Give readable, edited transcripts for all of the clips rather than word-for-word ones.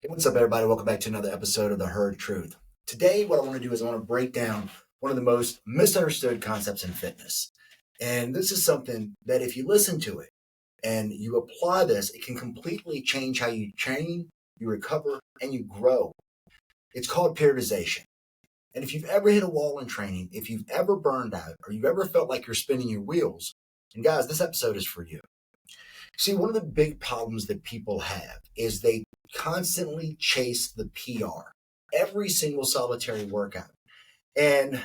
Hey, what's up, everybody? Welcome back to another episode of The Herd Truth. Today, what I want to do is I want to break down one of the most misunderstood concepts in fitness. And this is something that if you listen to it and you apply this, it can completely change how you train, you recover, and you grow. It's called periodization. And if you've ever hit a wall in training, if you've ever burned out, or you've ever felt like you're spinning your wheels, and guys, this episode is for you. See, one of the big problems that people have is they constantly chase the PR, every single solitary workout. And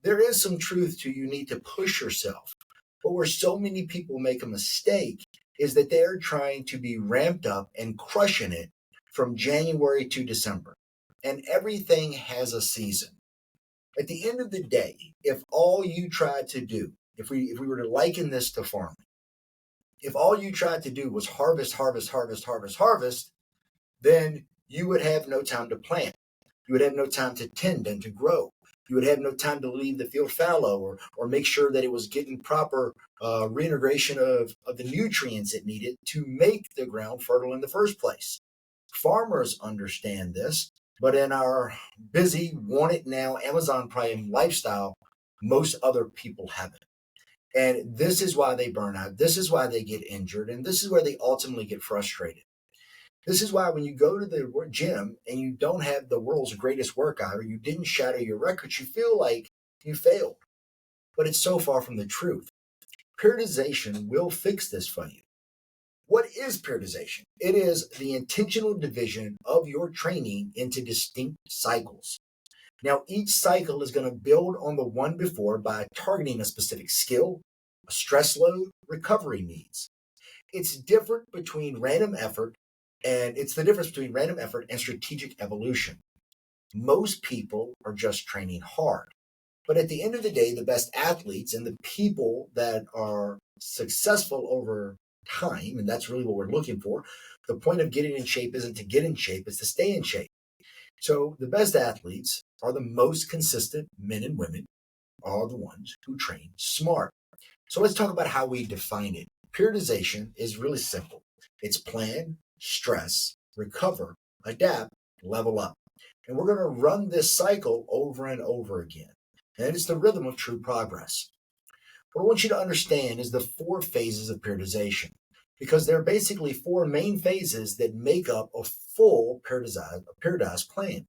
there is some truth to you need to push yourself. But where so many people make a mistake is that they're trying to be ramped up and crushing it from January to December. And everything has a season. At the end of the day, if all you tried to do, if we were to liken this to farming, if all you tried to do was harvest, then you would have no time to plant. You would have no time to tend and to grow. You would have no time to leave the field fallow or make sure that it was getting proper reintegration of the nutrients it needed to make the ground fertile in the first place. Farmers understand this, but in our busy, want it now, Amazon Prime lifestyle, most other people haven't. And this is why they burn out. This is why they get injured. And this is where they ultimately get frustrated. This is why when you go to the gym and you don't have the world's greatest workout or you didn't shatter your records, you feel like you failed. But it's so far from the truth. Periodization will fix this for you. What is periodization? It is the intentional division of your training into distinct cycles. Now, each cycle is going to build on the one before by targeting a specific skill, a stress load, recovery needs. It's different between random effort, and it's the difference between random effort and strategic evolution. Most people are just training hard. But at the end of the day, the best athletes and the people that are successful over time, and that's really what we're looking for, the point of getting in shape isn't to get in shape, it's to stay in shape. So the best athletes are the most consistent men and women are the ones who train smart. So let's talk about how we define it. Periodization is really simple. It's plan, stress, recover, adapt, level up. And we're going to run this cycle over and over again. And it's the rhythm of true progress. What I want you to understand is the 4 phases of periodization, because there are basically 4 main phases that make up a full periodized plan.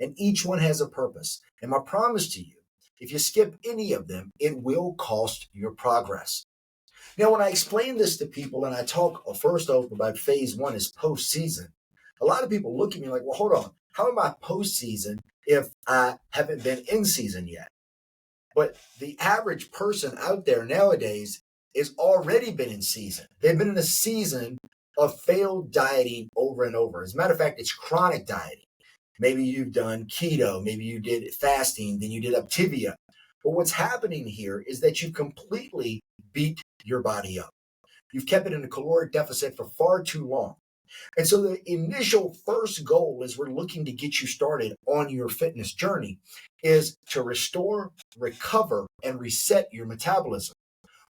And each one has a purpose. And my promise to you, if you skip any of them, it will cost your progress. Now, when I explain this to people and I talk first off about phase 1 is postseason, a lot of people look at me like, well, hold on, how am I postseason if I haven't been in season yet? But the average person out there nowadays is already been in season. They've been in a season of failed dieting over and over. As a matter of fact, it's chronic dieting. Maybe you've done keto, maybe you did fasting, then you did Activia. But what's happening here is that you completely beat your body up. You've kept it in a caloric deficit for far too long. And so the initial first goal as we're looking to get you started on your fitness journey is to restore, recover, and reset your metabolism.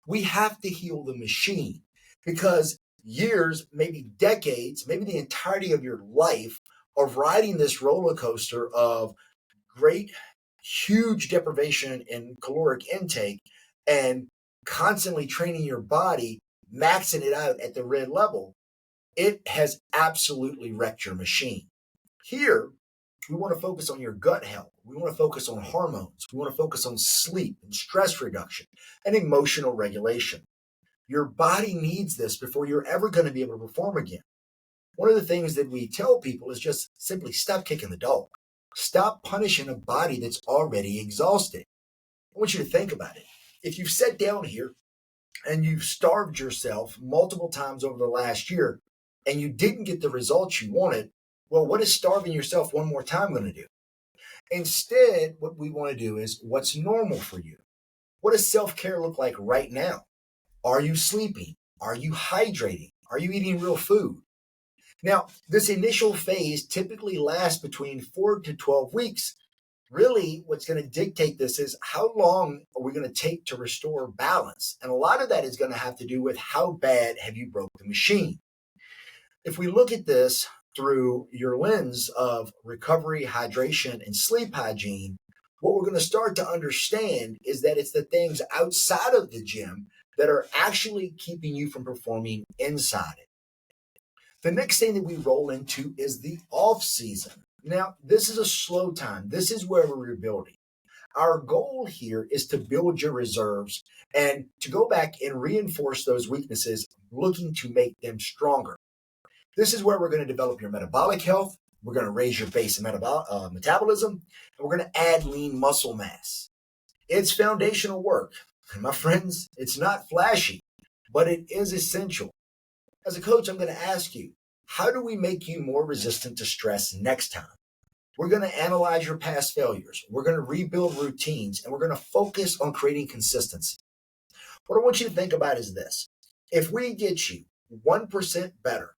We have to heal the machine because years, maybe decades, maybe the entirety of your life of riding this roller coaster of great, huge deprivation in caloric intake and constantly training your body, maxing it out at the red level, it has absolutely wrecked your machine. Here, we want to focus on your gut health. We want to focus on hormones. We want to focus on sleep and stress reduction and emotional regulation. Your body needs this before you're ever going to be able to perform again. One of the things that we tell people is just simply stop kicking the dog. Stop punishing a body that's already exhausted. I want you to think about it. If you've sat down here and you've starved yourself multiple times over the last year and you didn't get the results you wanted, well, what is starving yourself one more time going to do? Instead, what we want to do is what's normal for you. What does self-care look like right now? Are you sleeping? Are you hydrating? Are you eating real food? Now, this initial phase typically lasts between 4 to 12 weeks. Really, what's going to dictate this is how long are we going to take to restore balance? And a lot of that is going to have to do with how bad have you broke the machine. If we look at this through your lens of recovery, hydration, and sleep hygiene, what we're going to start to understand is that it's the things outside of the gym that are actually keeping you from performing inside it. The next thing that we roll into is the off season. Now, this is a slow time. This is where we're rebuilding. Our goal here is to build your reserves and to go back and reinforce those weaknesses, looking to make them stronger. This is where we're going to develop your metabolic health. We're going to raise your base metabolism, and we're going to add lean muscle mass. It's foundational work. And my friends, it's not flashy, but it is essential. As a coach, I'm going to ask you, how do we make you more resistant to stress next time? We're going to analyze your past failures. We're going to rebuild routines, and we're going to focus on creating consistency. What I want you to think about is this. If we get you 1% better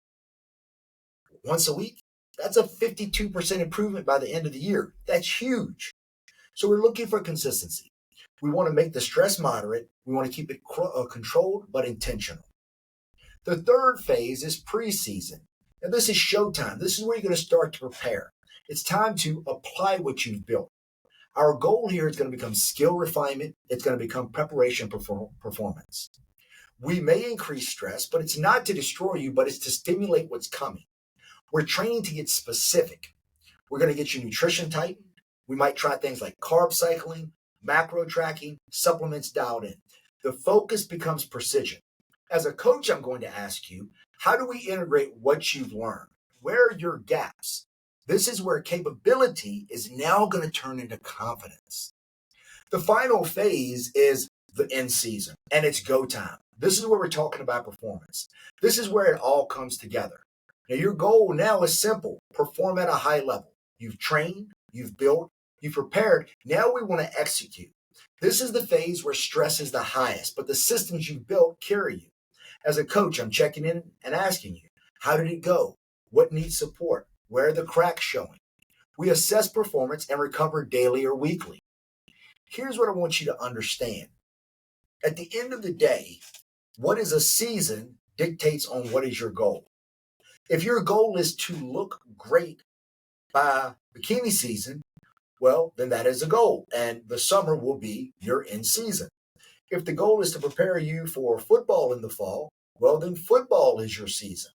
once a week, that's a 52% improvement by the end of the year. That's huge. So we're looking for consistency. We want to make the stress moderate. We want to keep it controlled but intentional. The third phase is preseason. Now this is showtime. This is where you're going to start to prepare. It's time to apply what you've built. Our goal here is going to become skill refinement. It's going to become preparation performance. We may increase stress, but it's not to destroy you, but it's to stimulate what's coming. We're training to get specific. We're going to get your nutrition tightened. We might try things like carb cycling, macro tracking, supplements dialed in. The focus becomes precision. As a coach, I'm going to ask you, how do we integrate what you've learned? Where are your gaps? This is where capability is now going to turn into confidence. The final phase is the end season, and it's go time. This is where we're talking about performance. This is where it all comes together. Now, your goal now is simple. Perform at a high level. You've trained, you've built, you've prepared. Now we want to execute. This is the phase where stress is the highest, but the systems you've built carry you. As a coach, I'm checking in and asking you, how did it go? What needs support? Where are the cracks showing? We assess performance and recover daily or weekly. Here's what I want you to understand. At the end of the day, what is a season dictates on what is your goal. If your goal is to look great by bikini season, well, then that is a goal, and the summer will be your end season. If the goal is to prepare you for football in the fall, well, then football is your season.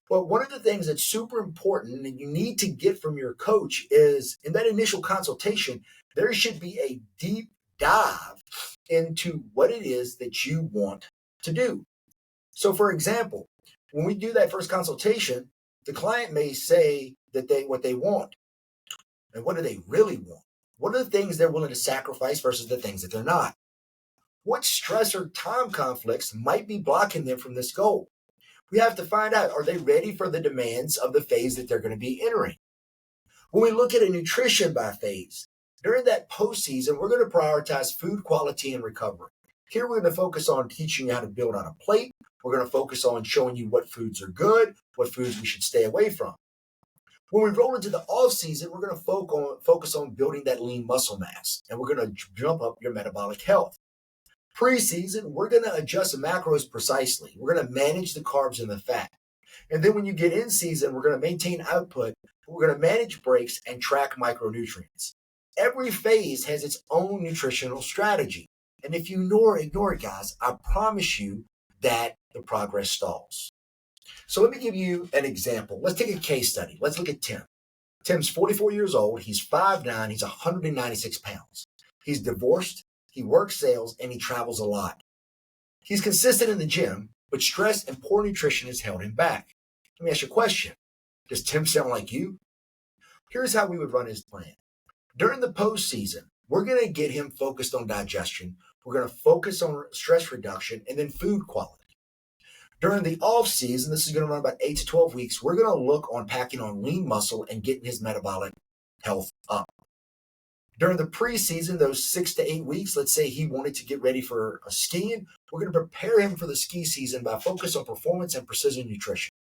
Well, one of the things that's super important and you need to get from your coach is in that initial consultation, there should be a deep dive into what it is that you want to do. So, for example, when we do that first consultation, the client may say that what they want. And what do they really want? What are the things they're willing to sacrifice versus the things that they're not? What stress or time conflicts might be blocking them from this goal? We have to find out, are they ready for the demands of the phase that they're going to be entering? When we look at a nutrition by phase, during that postseason, we're going to prioritize food quality and recovery. Here, we're going to focus on teaching you how to build on a plate. We're going to focus on showing you what foods are good, what foods we should stay away from. When we roll into the off season, we're going to focus on building that lean muscle mass, and we're going to jump up your metabolic health. Preseason, we're going to adjust the macros precisely. We're going to manage the carbs and the fat. And then when you get in season, we're going to maintain output. We're going to manage breaks and track micronutrients. Every phase has its own nutritional strategy. And if you ignore it, guys, I promise you that the progress stalls. So let me give you an example. Let's take a case study. Let's look at Tim. Tim's 44 years old. He's 5'9". He's 196 pounds. He's divorced. He works sales and he travels a lot. He's consistent in the gym, but stress and poor nutrition has held him back. Let me ask you a question. Does Tim sound like you? Here's how we would run his plan. During the postseason, we're going to get him focused on digestion. We're going to focus on stress reduction and then food quality. During the off season, this is going to run about 8 to 12 weeks. We're going to look on packing on lean muscle and getting his metabolic health up. During the preseason, those 6 to 8 weeks, let's say he wanted to get ready for a skiing, we're going to prepare him for the ski season by focus on performance and precision nutrition.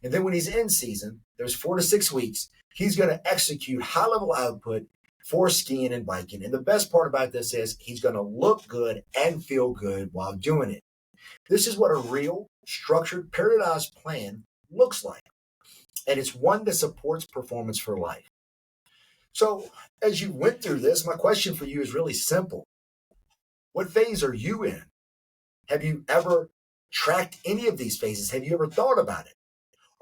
And then when he's in season, there's 4 to 6 weeks, he's going to execute high-level output for skiing and biking. And the best part about this is he's going to look good and feel good while doing it. This is what a real, structured, periodized plan looks like. and it's one that supports performance for life. So, as you went through this, my question for you is really simple. What phase are you in? Have you ever tracked any of these phases? Have you ever thought about it?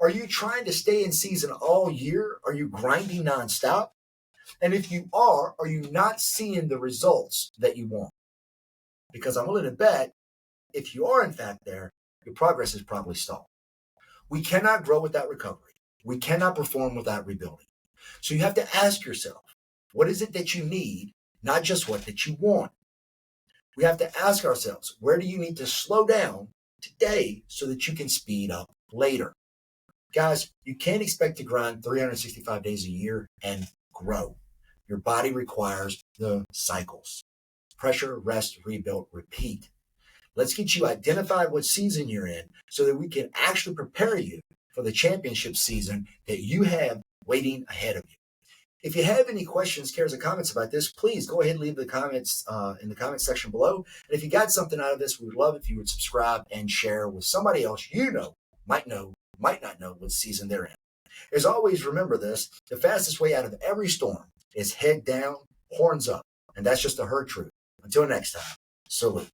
Are you trying to stay in season all year? Are you grinding nonstop? And if you are you not seeing the results that you want? Because I'm willing to bet if you are in fact there, your progress is probably stalled. We cannot grow without recovery. We cannot perform without rebuilding. So you have to ask yourself, what is it that you need, not just what that you want? We have to ask ourselves, where do you need to slow down today so that you can speed up later? Guys, you can't expect to grind 365 days a year and grow. Your body requires the cycles: pressure, rest, rebuild, repeat. Let's get you identified what season you're in so that we can actually prepare you for the championship season that you have waiting ahead of you. If you have any questions, cares, or comments about this, please go ahead and leave the comments in the comment section below. And if you got something out of this, we would love if you would subscribe and share with somebody else you know, might not know what season they're in. As always, remember this: the fastest way out of every storm is head down, horns up. And that's just the herd truth. Until next time, salute.